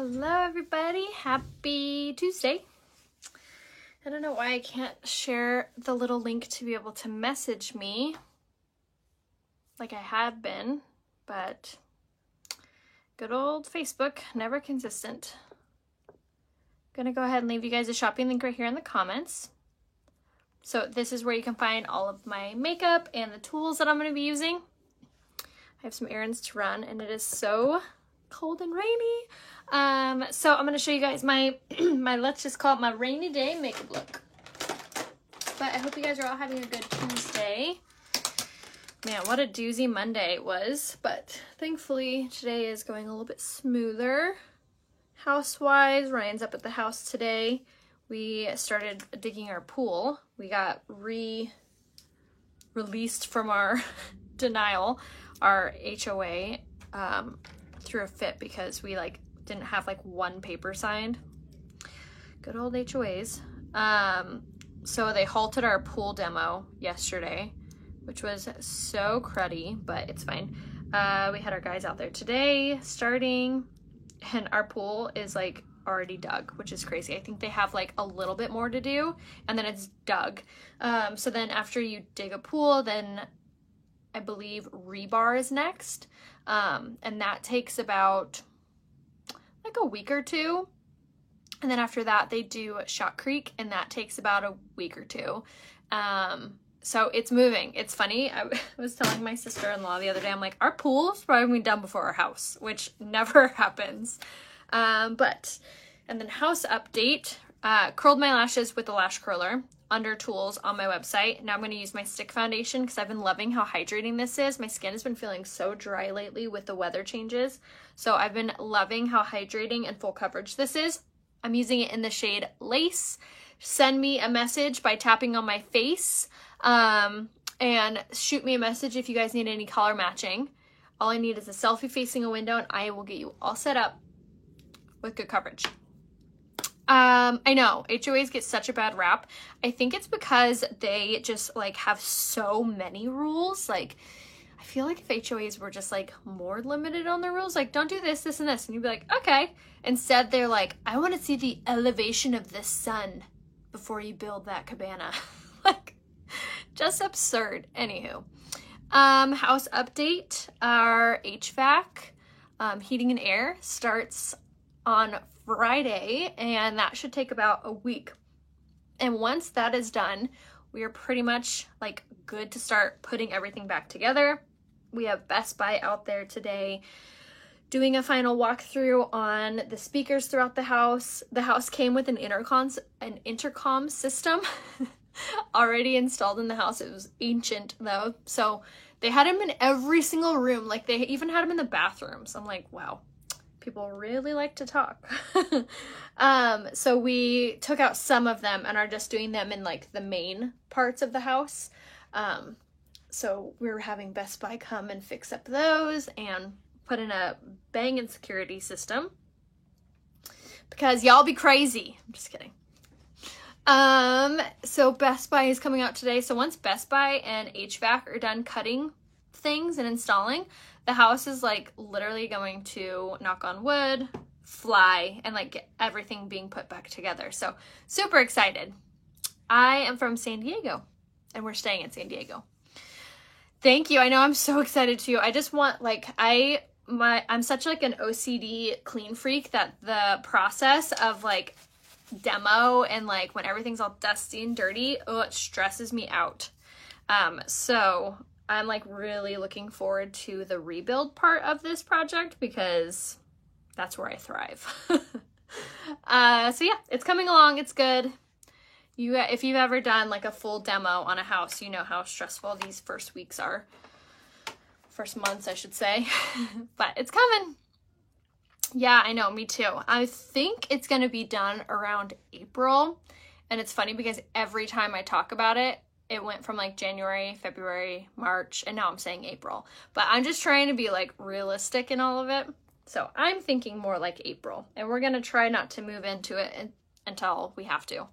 Hello everybody, happy Tuesday. I don't know why I can't share the little link to be able to message me like I have been, but good old Facebook, never consistent. Gonna go ahead and leave you guys a shopping link right here in the comments. So this is where you can find all of my makeup and the tools that I'm gonna be using. I have some errands to run and it is so cold and rainy. So I'm gonna show you guys my let's just call it my rainy day makeup look. But I hope you guys are all having a good Tuesday. Man, what a doozy Monday it was, but thankfully today is going a little bit smoother. House-wise, Ryan's up at the house today. We started digging our pool. We got released from our denial, our HOA, through a fit because we didn't have one paper signed. Good old HOAs. So they halted our pool demo yesterday, which was so cruddy, but it's fine. We had our guys out there today starting, and our pool is already dug, which is crazy. I think they have a little bit more to do and then it's dug. So then after you dig a pool, then I believe rebar is next. And that takes about a week or two. And then after that they do Shotcrete, and that takes about a week or two. So it's moving. It's funny. I was telling my sister-in-law the other day, I'm like, our pool's probably gonna be done before our house, which never happens. And then house update, curled my lashes with the lash curler under tools on my website. Now I'm going to use my stick foundation because I've been loving how hydrating this is. My skin has been feeling so dry lately with the weather changes. So I've been loving how hydrating and full coverage this is. I'm using it in the shade Lace. Send me a message by tapping on my face, and shoot me a message if you guys need any color matching. All I need is a selfie facing a window and I will get you all set up with good coverage. I know HOAs get such a bad rap. I think it's because they just have so many rules. I feel like if HOAs were just more limited on their rules, don't do this, this, and this, and you'd be like, okay. Instead, they're like, I want to see the elevation of the sun before you build that cabana. Just absurd. Anywho, house update. Our HVAC, heating and air, starts on Friday, and that should take about a week. And once that is done, we are pretty much good to start putting everything back together. We have Best Buy out there today doing a final walkthrough on the speakers throughout the house. The house came with an intercom system already installed in the house. It was ancient though, so they had them in every single room. They even had them in the bathrooms. I'm like, wow. People really like to talk. So we took out some of them and are just doing them in the main parts of the house. So we're having Best Buy come and fix up those and put in a Bang & security system because y'all be crazy. I'm just kidding. So Best Buy is coming out today. So once Best Buy and HVAC are done cutting things and installing, the house is literally going to, knock on wood, fly and get everything being put back together. So super excited. I am from San Diego and we're staying in San Diego. Thank you. I know I'm so excited too. I just want I'm such an OCD clean freak that the process of demo and when everything's all dusty and dirty, it stresses me out. So I'm really looking forward to the rebuild part of this project because that's where I thrive. So yeah, it's coming along. It's good. If you've ever done a full demo on a house, you know how stressful these first weeks are. First months, I should say. But it's coming. Yeah, I know, me too. I think it's going to be done around April. And it's funny because every time I talk about it, it went from January, February, March, and now I'm saying April. But I'm just trying to be realistic in all of it. So I'm thinking more April. And we're going to try not to move into it until we have to.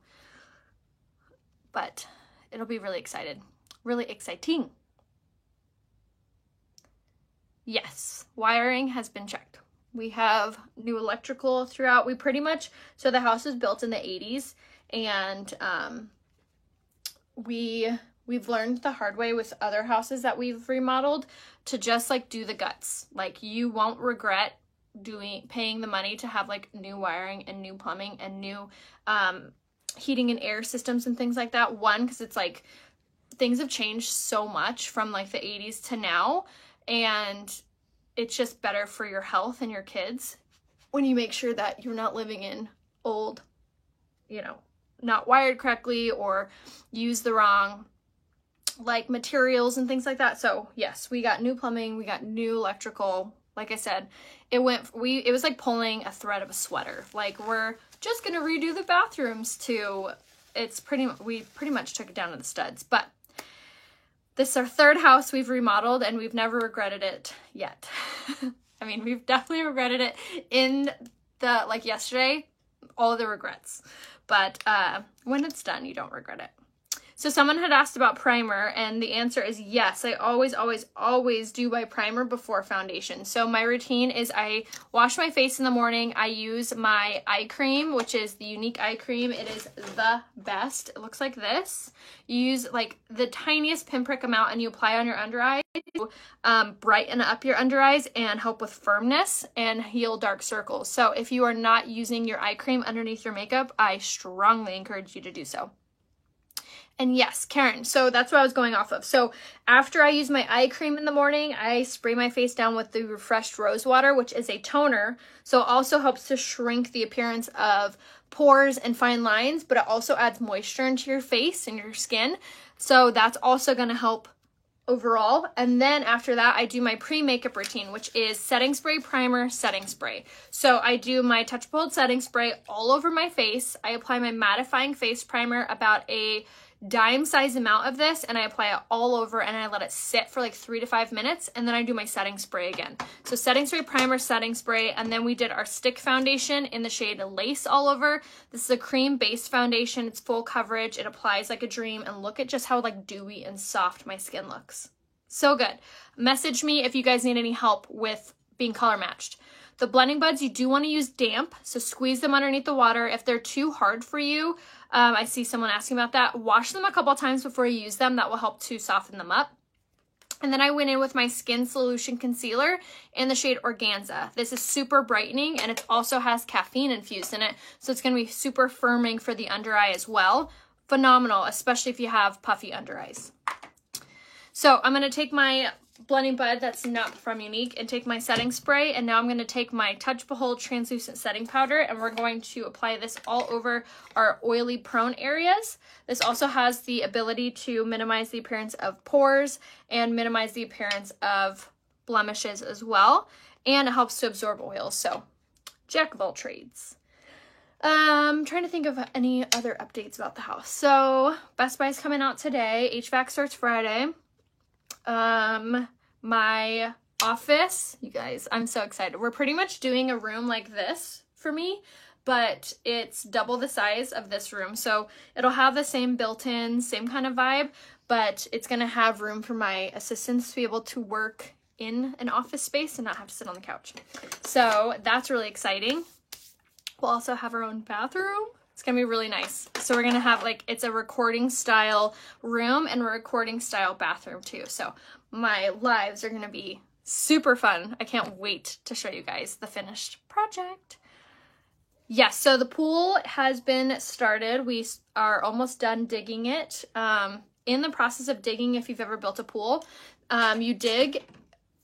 But it'll be really exciting. Yes, wiring has been checked. We have new electrical throughout. We pretty much, so the house was built in the 80s, and we've learned the hard way with other houses that we've remodeled to just like do the guts. Like, you won't regret paying the money to have like new wiring and new plumbing and new heating and air systems and things like that. One, because it's like things have changed so much from like the 80s to now, and it's just better for your health and your kids when you make sure that you're not living in old, you know, not wired correctly or use the wrong like materials and things like that. So yes, we got new plumbing, we got new electrical. Like I said, it was like pulling a thread of a sweater. Like, we're just gonna redo the bathrooms too. We pretty much took it down to the studs. But this is our third house we've remodeled, and we've never regretted it yet. I mean, we've definitely regretted it in the, like yesterday, all the regrets. But when it's done, you don't regret it. So someone had asked about primer, and the answer is yes. I always, always, always do my primer before foundation. So my routine is I wash my face in the morning. I use my eye cream, which is the Younique eye cream. It is the best. It looks like this. You use like the tiniest pinprick amount, and you apply on your under eye to brighten up your under eyes and help with firmness and heal dark circles. So if you are not using your eye cream underneath your makeup, I strongly encourage you to do so. And yes, Karen, so that's what I was going off of. So after I use my eye cream in the morning, I spray my face down with the Refreshed Rose Water, which is a toner. So it also helps to shrink the appearance of pores and fine lines, but it also adds moisture into your face and your skin. So that's also going to help overall. And then after that, I do my pre-makeup routine, which is setting spray, primer, setting spray. So I do my Touch Bold setting spray all over my face. I apply my mattifying face primer, about a dime size amount of this, and I apply it all over, and I let it sit for like 3 to 5 minutes, and then I do my setting spray again. So setting spray, primer, setting spray, and then we did our stick foundation in the shade Lace all over. This is a cream based foundation. It's full coverage. It applies like a dream, and look at just how like dewy and soft my skin looks. So good. Message me if you guys need any help with being color matched. The blending buds, you do want to use damp, so squeeze them underneath the water. If they're too hard for you, I see someone asking about that, wash them a couple times before you use them. That will help to soften them up. And then I went in with my Skin Solution Concealer in the shade Organza. This is super brightening, and it also has caffeine infused in it, so it's going to be super firming for the under eye as well. Phenomenal, especially if you have puffy under eyes. So I'm going to take my blending bud that's not from Younique and take my setting spray, and now I'm going to take my Touch Behold translucent setting powder, and we're going to apply this all over our oily prone areas. This also has the ability to minimize the appearance of pores and minimize the appearance of blemishes as well, and it helps to absorb oil. So jack of all trades. I'm trying to think of any other updates about the house. So Best Buy's coming out today. HVAC starts Friday. My office, you guys, I'm so excited. We're pretty much doing a room like this for me, but it's double the size of this room. So it'll have the same built-in, same kind of vibe, but it's going to have room for my assistants to be able to work in an office space and not have to sit on the couch. So that's really exciting. We'll also have our own bathroom. It's gonna be really nice. So we're gonna have like, it's a recording style room and a recording style bathroom too. So my lives are gonna be super fun. I can't wait to show you guys the finished project. Yes, so the pool has been started. We are almost done digging it. In the process of digging, if you've ever built a pool, you dig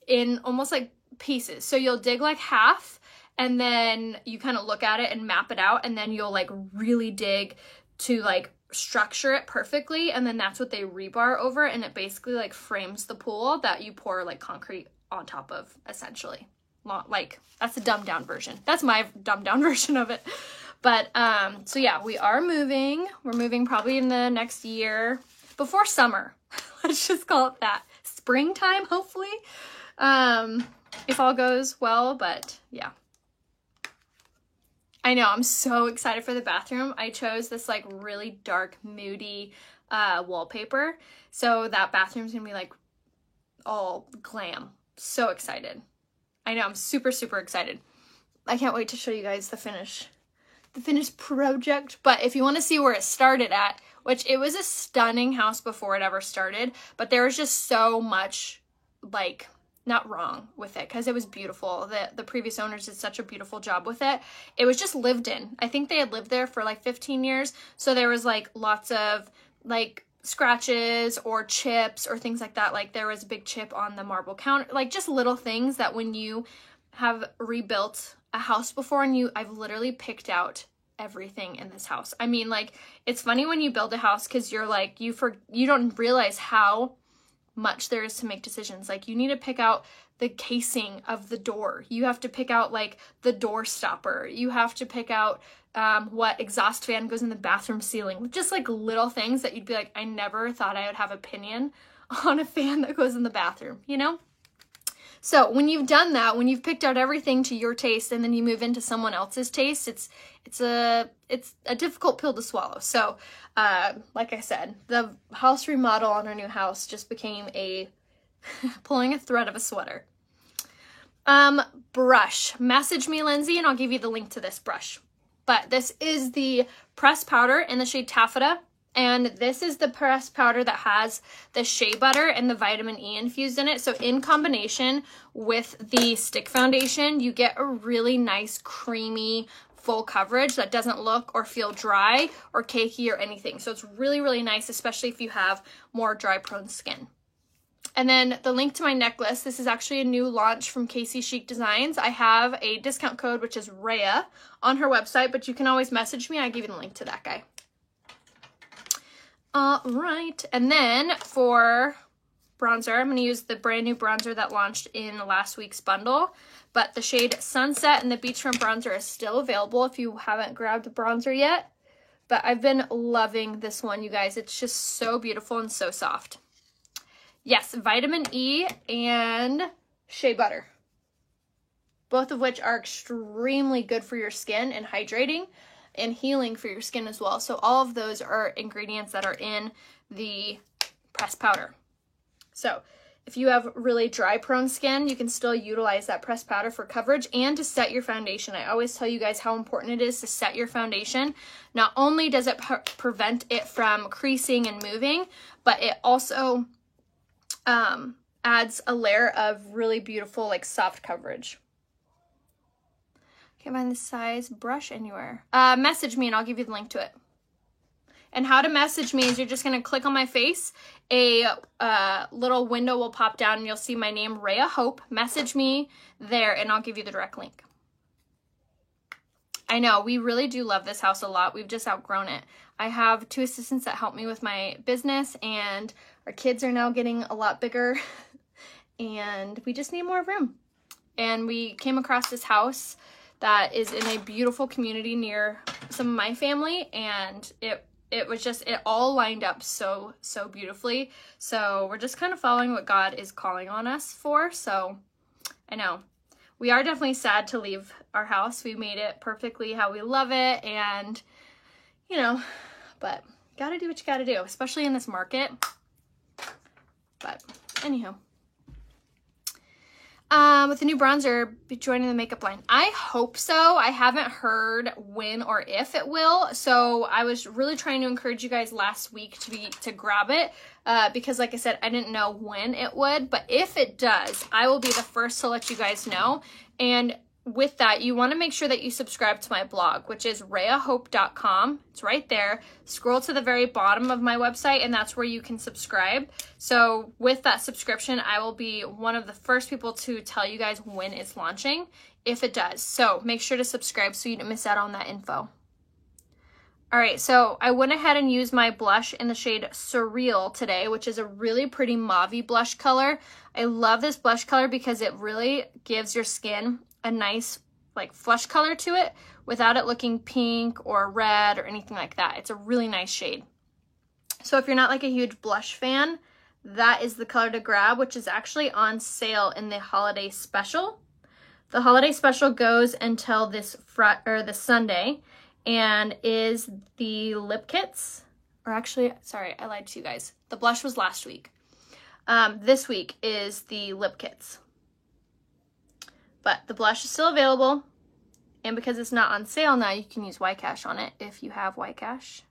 in almost like pieces. So you'll dig like half, and then you kind of look at it and map it out, and then you'll like really dig to like structure it perfectly, and then that's what they rebar over, and it basically like frames the pool that you pour like concrete on top of, essentially. Like, that's the dumbed down version. That's my dumbed down version of it. But so yeah, we are moving. We're moving probably in the next year, before summer. Let's just call it that. Springtime, hopefully, if all goes well. But yeah, I know, I'm so excited for the bathroom. I chose this like really dark, moody wallpaper. So that bathroom's gonna be like all glam. So excited. I know, I'm super, super excited. I can't wait to show you guys the finished project. But if you want to see where it started at, which it was a stunning house before it ever started, but there was just so much, like, not wrong with it, because it was beautiful. The previous owners did such a beautiful job with it. It was just lived in. I think they had lived there for like 15 years. So there was like lots of like scratches or chips or things like that. Like there was a big chip on the marble counter, like just little things that when you have rebuilt a house before and I've literally picked out everything in this house. I mean, like, it's funny when you build a house because you're like, you don't realize how much there is to make decisions. Like, you need to pick out the casing of the door. You have to pick out like the door stopper. You have to pick out what exhaust fan goes in the bathroom ceiling. Just like little things that you'd be like, I never thought I would have opinion on a fan that goes in the bathroom, you know? So when you've done that, when you've picked out everything to your taste and then you move into someone else's taste, it's a difficult pill to swallow. So like I said, the house remodel on our new house just became pulling a thread of a sweater. Brush. Message me, Lindsay, and I'll give you the link to this brush. But this is the pressed powder in the shade Taffeta. And this is the pressed powder that has the shea butter and the vitamin E infused in it. So in combination with the stick foundation, you get a really nice creamy full coverage that doesn't look or feel dry or cakey or anything. So it's really, really nice, especially if you have more dry prone skin. And then the link to my necklace, this is actually a new launch from Casey Chic Designs. I have a discount code, which is Rhea, on her website, but you can always message me. I give you the link to that guy. All right, and then for bronzer, I'm going to use the brand new bronzer that launched in last week's bundle, but the shade Sunset and the Beachfront bronzer is still available if you haven't grabbed the bronzer yet. But I've been loving this one, you guys. It's just so beautiful and so soft. Yes, vitamin E and shea butter, both of which are extremely good for your skin and hydrating and healing for your skin as well. So all of those are ingredients that are in the pressed powder. So if you have really dry prone skin, you can still utilize that pressed powder for coverage and to set your foundation. I always tell you guys how important it is to set your foundation. Not only does it prevent it from creasing and moving, but it also adds a layer of really beautiful, like, soft coverage. Can't find the size brush anywhere. Message me and I'll give you the link to it. And how to message me is you're just going to click on my face. A little window will pop down and you'll see my name, Rhea Hope. Message me there and I'll give you the direct link. I know, we really do love this house a lot. We've just outgrown it. I have 2 assistants that help me with my business, and our kids are now getting a lot bigger and we just need more room. And we came across this house that is in a beautiful community near some of my family, and it was just, it all lined up so beautifully. So we're just kind of following what God is calling on us for. So I know we are definitely sad to leave our house. We made it perfectly how we love it, and you know, but gotta do what you gotta do, especially in this market. But anyhow, with the new bronzer joining the makeup line, I hope so. I haven't heard when or if it will, so I was really trying to encourage you guys last week to grab it, because like I said, I didn't know when it would, but if it does, I will be the first to let you guys know. And with that, you want to make sure that you subscribe to my blog, which is rheahope.com. It's right there. Scroll to the very bottom of my website, and that's where you can subscribe. So with that subscription, I will be one of the first people to tell you guys when it's launching, if it does. So make sure to subscribe so you don't miss out on that info. All right, so I went ahead and used my blush in the shade Surreal today, which is a really pretty mauve-y blush color. I love this blush color because it really gives your skin a nice, like, flush color to it without it looking pink or red or anything like that. It's a really nice shade. So if you're not like a huge blush fan, that is the color to grab, which is actually on sale in the holiday special. The holiday special goes until this Sunday, and is the lip kits, or actually, sorry, I lied to you guys. The blush was last week. This week is the lip kits. But the blush is still available. And because it's not on sale now, you can use YCash on it if you have YCash.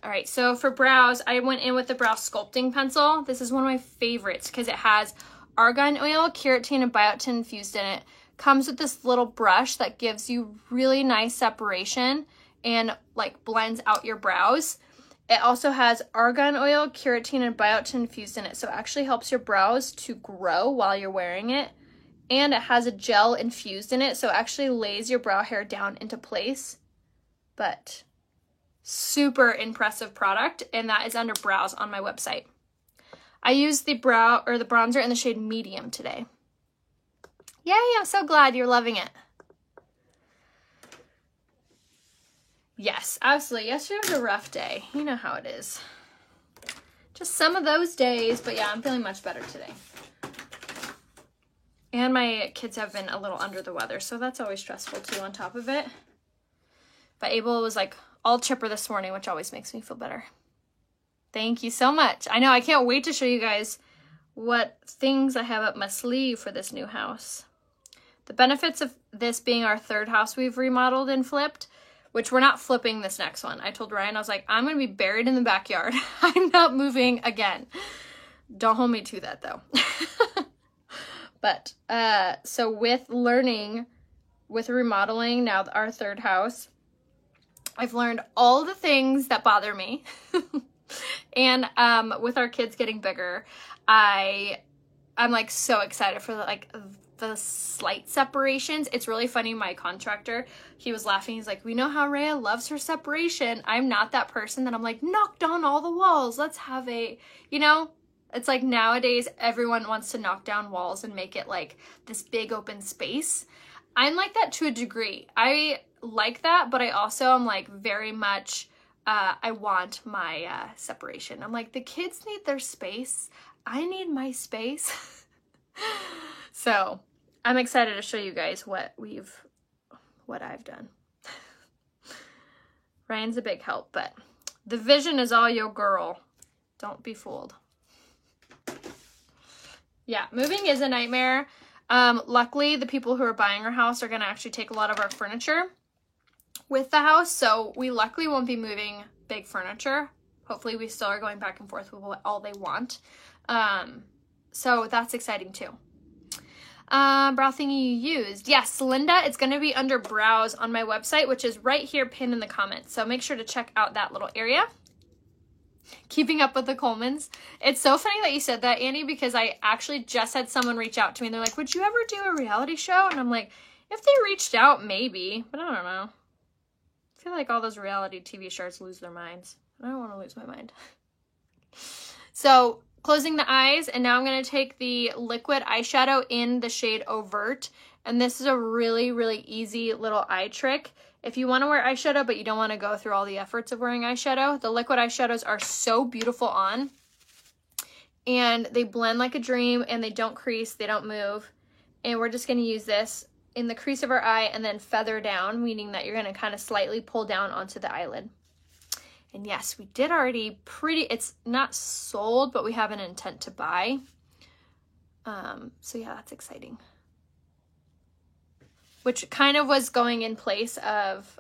All right, so for brows, I went in with the brow sculpting pencil. This is one of my favorites because it has argan oil, keratin, and biotin infused in it. Comes with this little brush that gives you really nice separation and like blends out your brows. It also has argan oil, keratin, and biotin infused in it. So it actually helps your brows to grow while you're wearing it. And it has a gel infused in it. So it actually lays your brow hair down into place. But super impressive product. And that is under brows on my website. I used the bronzer in the shade medium today. Yay, I'm so glad you're loving it. Yes, absolutely. Yesterday was a rough day. You know how it is. Just some of those days, but yeah, I'm feeling much better today. And my kids have been a little under the weather, so that's always stressful too on top of it. But Abel was like all chipper this morning, which always makes me feel better. Thank you so much. I know, I can't wait to show you guys what things I have up my sleeve for this new house. The benefits of this being our third house we've remodeled and flipped, which we're not flipping this next one. I told Ryan, I was like, I'm going to be buried in the backyard. I'm not moving again. Don't hold me to that though. But, so with remodeling, now our third house, I've learned all the things that bother me. And, with our kids getting bigger, I'm like so excited for the slight separations. It's really funny. My contractor, he was laughing. He's like, we know how Rhea loves her separation. I'm not that person that I'm like, knock down all the walls. Let's have it's like nowadays everyone wants to knock down walls and make it like this big open space. I'm like that to a degree. I like that, but I also am like very much, I want my separation. I'm like, the kids need their space. I need my space. So I'm excited to show you guys what I've done. Ryan's a big help, but the vision is all your girl. Don't be fooled. Yeah, moving is a nightmare. Luckily, the people who are buying our house are going to actually take a lot of our furniture with the house. So we luckily won't be moving big furniture. Hopefully we still are going back and forth with what all they want. So that's exciting too. Brow thingy you used. Yes, Linda, it's going to be under brows on my website, which is right here pinned in the comments. So make sure to check out that little area. Keeping up with the Colemans. It's so funny that you said that, Annie, because I actually just had someone reach out to me and they're like, would you ever do a reality show? And I'm like, if they reached out, maybe, but I don't know. I feel like all those reality TV stars lose their minds. I don't want to lose my mind. So closing the eyes, and now I'm going to take the liquid eyeshadow in the shade Overt, and this is a really, really easy little eye trick. If you want to wear eyeshadow, but you don't want to go through all the efforts of wearing eyeshadow, the liquid eyeshadows are so beautiful on, and they blend like a dream, and they don't crease, they don't move, and we're just going to use this in the crease of our eye and then feather down, meaning that you're going to kind of slightly pull down onto the eyelid. And yes, we did already it's not sold, but we have an intent to buy. So yeah, that's exciting. Which kind of was going in place of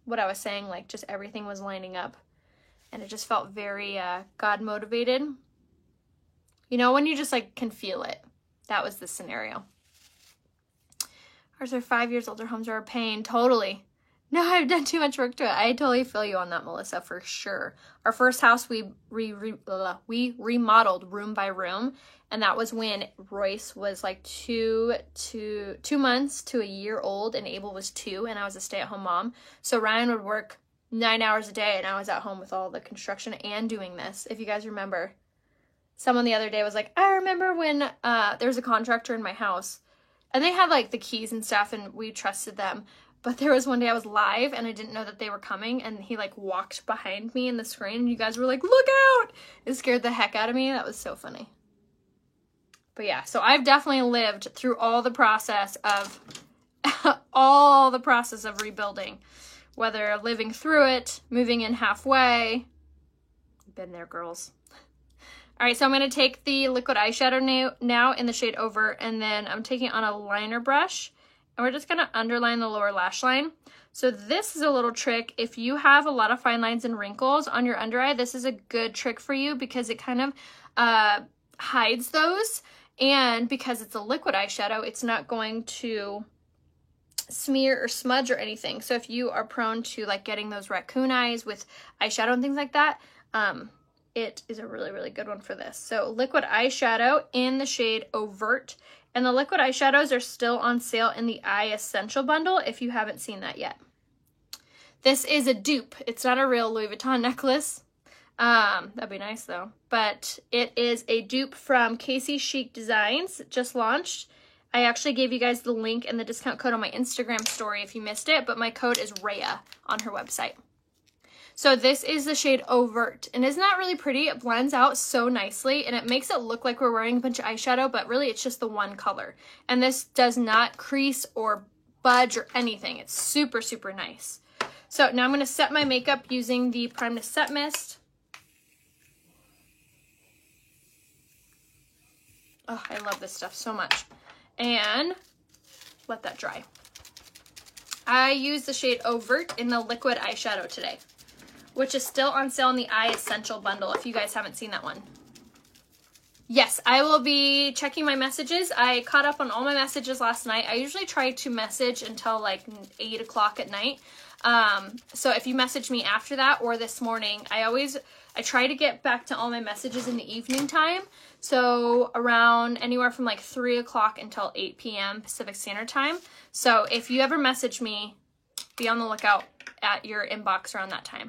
what I was saying, like just everything was lining up. And it just felt very God motivated. You know, when you just like can feel it. That was the scenario. Ours are 5 years older, homes are a pain. Totally. No, I've done too much work to it. I totally feel you on that, Melissa, for sure. Our first house, we remodeled room by room, and that was when Royce was like 2 months to a year old, and Abel was 2, and I was a stay-at-home mom. So Ryan would work 9 hours a day, and I was at home with all the construction and doing this. If you guys remember, someone the other day was like, I remember when there was a contractor in my house, and they had like the keys and stuff, and we trusted them. But there was one day I was live and I didn't know that they were coming, and he like walked behind me in the screen and you guys were like, look out! It scared the heck out of me. That was so funny. But yeah, so I've definitely lived through all the process of rebuilding, whether living through it, moving in halfway. Been there, girls. All right, so I'm going to take the liquid eyeshadow now in the shade Over, and then I'm taking it on a liner brush. And we're just gonna underline the lower lash line. So this is a little trick. If you have a lot of fine lines and wrinkles on your under eye, this is a good trick for you because it kind of hides those. And because it's a liquid eyeshadow, it's not going to smear or smudge or anything. So if you are prone to like getting those raccoon eyes with eyeshadow and things like that, it is a really, really good one for this. So liquid eyeshadow in the shade Overt. And the liquid eyeshadows are still on sale in the Eye Essential bundle if you haven't seen that yet. This is a dupe. It's not a real Louis Vuitton necklace. That'd be nice though. But it is a dupe from Casey Chic Designs, just launched. I actually gave you guys the link and the discount code on my Instagram story if you missed it, but my code is Rhea on her website. So this is the shade Overt, and isn't that really pretty? It blends out so nicely, and it makes it look like we're wearing a bunch of eyeshadow, but really it's just the one color. And this does not crease or budge or anything. It's super, super nice. So now I'm going to set my makeup using the Prime to Set Mist. Oh, I love this stuff so much. And let that dry. I use the shade Overt in the liquid eyeshadow today, which is still on sale in the Eye Essential bundle if you guys haven't seen that one. Yes, I will be checking my messages. I caught up on all my messages last night. I usually try to message until like 8 o'clock at night. So if you message me after that or this morning, I try to get back to all my messages in the evening time. So around anywhere from like 3 o'clock until 8 p.m. Pacific Standard Time. So if you ever message me, be on the lookout at your inbox around that time.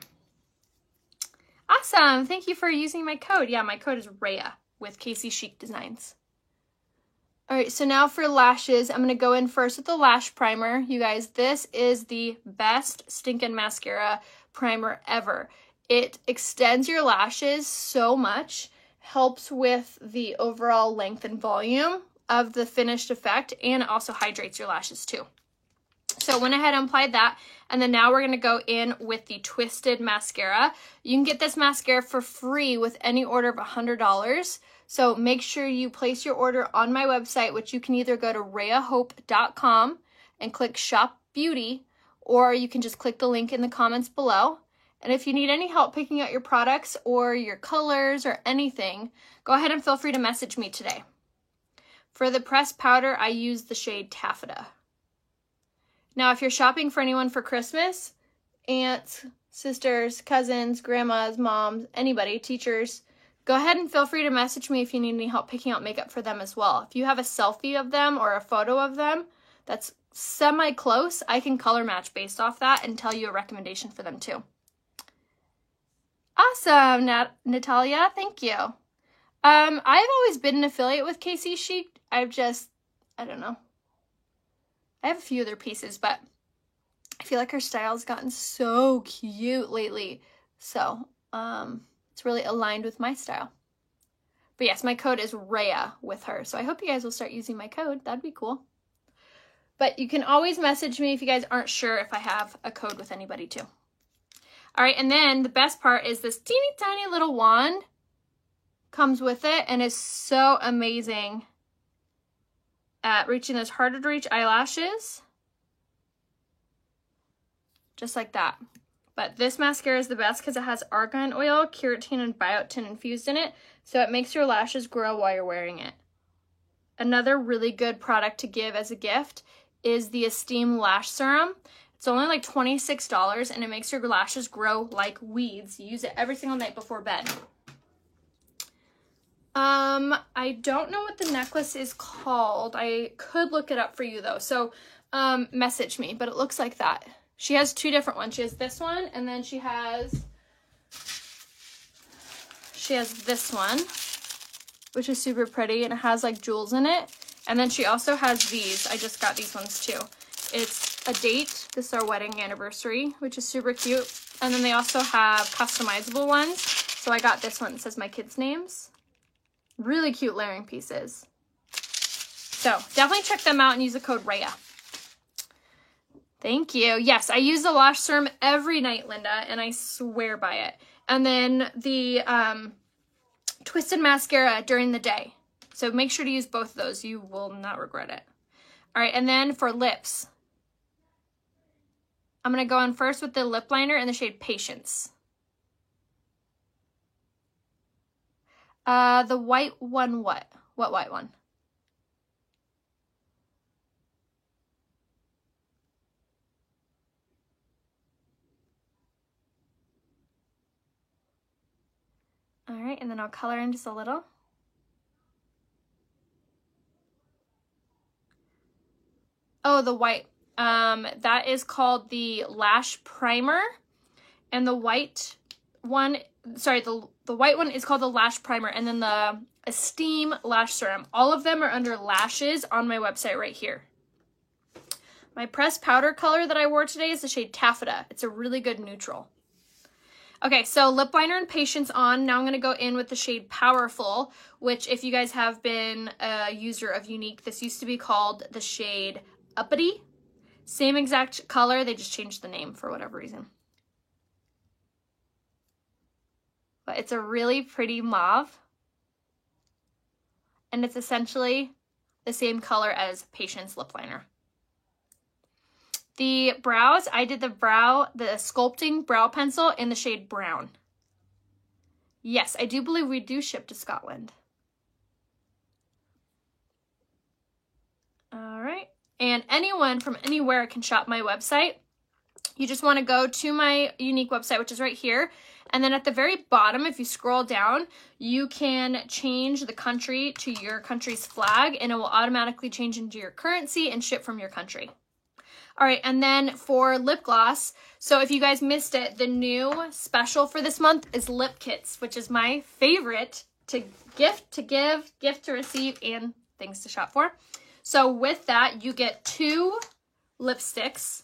Awesome. Thank you for using my code. Yeah, my code is Rhea with Casey Chic Designs. All right, so now for lashes, I'm going to go in first with the lash primer. You guys, this is the best stinking mascara primer ever. It extends your lashes so much, helps with the overall length and volume of the finished effect, and it also hydrates your lashes too. So went ahead and applied that, and then now we're going to go in with the Twisted Mascara. You can get this mascara for free with any order of $100. So make sure you place your order on my website, which you can either go to rheahope.com and click Shop Beauty, or you can just click the link in the comments below. And if you need any help picking out your products or your colors or anything, go ahead and feel free to message me today. For the pressed powder, I use the shade Taffeta. Now, if you're shopping for anyone for Christmas, aunts, sisters, cousins, grandmas, moms, anybody, teachers, go ahead and feel free to message me if you need any help picking out makeup for them as well. If you have a selfie of them or a photo of them that's semi-close, I can color match based off that and tell you a recommendation for them too. Awesome, Natalia, thank you. I've always been an affiliate with Casey Chic. I don't know. I have a few other pieces, but I feel like her style's gotten so cute lately. So, it's really aligned with my style. But yes, my code is Rhea with her. So I hope you guys will start using my code. That'd be cool. But you can always message me if you guys aren't sure if I have a code with anybody too. All right, and then the best part is this teeny tiny little wand comes with it and is so amazing at reaching those harder to reach eyelashes. Just like that. But this mascara is the best because it has argan oil, keratin, and biotin infused in it, so it makes your lashes grow while you're wearing it. Another really good product to give as a gift is the Esteem Lash Serum. It's only like $26, and it makes your lashes grow like weeds. You use it every single night before bed. I don't know what the necklace is called. I could look it up for you though, so message me, but it looks like that. She has two different ones. She has this one, and then she has this one, which is super pretty, and it has like jewels in it. And then she also has these. I just got these ones too. It's a date. This is our wedding anniversary, which is super cute. And then they also have customizable ones. So I got this one that says my kids' names. Really cute layering pieces. So definitely check them out and use the code Rhea. Thank you. Yes, I use the lash serum every night, Linda, and I swear by it. And then the Twisted Mascara during the day. So make sure to use both of those. You will not regret it. All right, and then for lips, I'm going to go in first with the lip liner in the shade Patience. The white one, what? What white one? All right, and then I'll color in just a little. Oh, the white. That is called the Lash Primer. And the white one, sorry, the white one is called the Lash Primer. And then the Esteem Lash Serum. All of them are under lashes on my website right here. My pressed powder color that I wore today is the shade Taffeta. It's a really good neutral. Okay, so lip liner and Patience on. Now I'm going to go in with the shade Powerful, which if you guys have been a user of Younique, this used to be called the shade Uppity. Same exact color, they just changed the name for whatever reason. But it's a really pretty mauve. And it's essentially the same color as Patience lip liner. The brows, I did the sculpting brow pencil in the shade Brown. Yes, I do believe we do ship to Scotland. All right. And anyone from anywhere can shop my website. You just want to go to my Younique website, which is right here. And then at the very bottom, if you scroll down, you can change the country to your country's flag, and it will automatically change into your currency and ship from your country. All right, and then for lip gloss, so if you guys missed it, the new special for this month is lip kits, which is my favorite to gift, to give, gift to receive, and things to shop for. So with that, you get 2 lipsticks,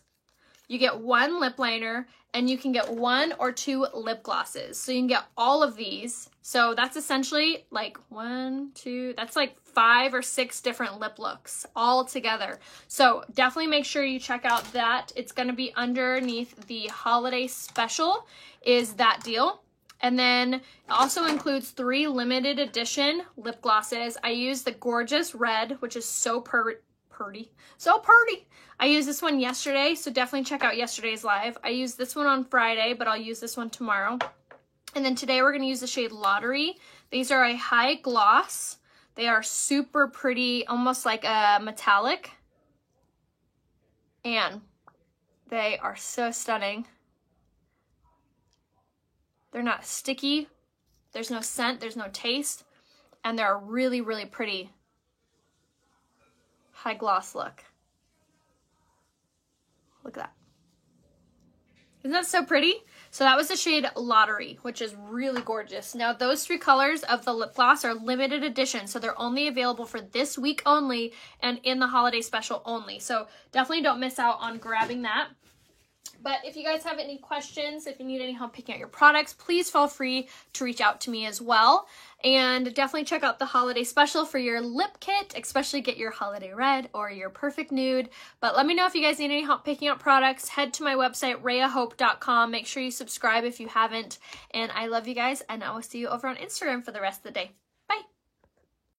you get 1 lip liner, and you can get 1 or 2 lip glosses. So you can get all of these. So that's essentially like 1, 2, that's like 5 or 6 different lip looks all together. So definitely make sure you check out that. It's going to be underneath the holiday special is that deal. And then it also includes 3 limited edition lip glosses. I use the Gorgeous Red, which is so pretty. So pretty. I used this one yesterday, so definitely check out yesterday's live. I used this one on Friday, but I'll use this one tomorrow. And then today we're going to use the shade Lottery. These are a high gloss. They are super pretty, almost like a metallic. And they are so stunning. They're not sticky. There's no scent. There's no taste. And they're a really, really pretty high gloss look. Look at that. Isn't that so pretty? So that was the shade Lottery, which is really gorgeous. Now those 3 colors of the lip gloss are limited edition, so they're only available for this week only and in the holiday special only. So definitely don't miss out on grabbing that. But if you guys have any questions, if you need any help picking out your products, please feel free to reach out to me as well. And definitely check out the holiday special for your lip kit, especially get your holiday red or your perfect nude. But let me know if you guys need any help picking out products. Head to my website, RheaHope.com. Make sure you subscribe if you haven't. And I love you guys, and I will see you over on Instagram for the rest of the day.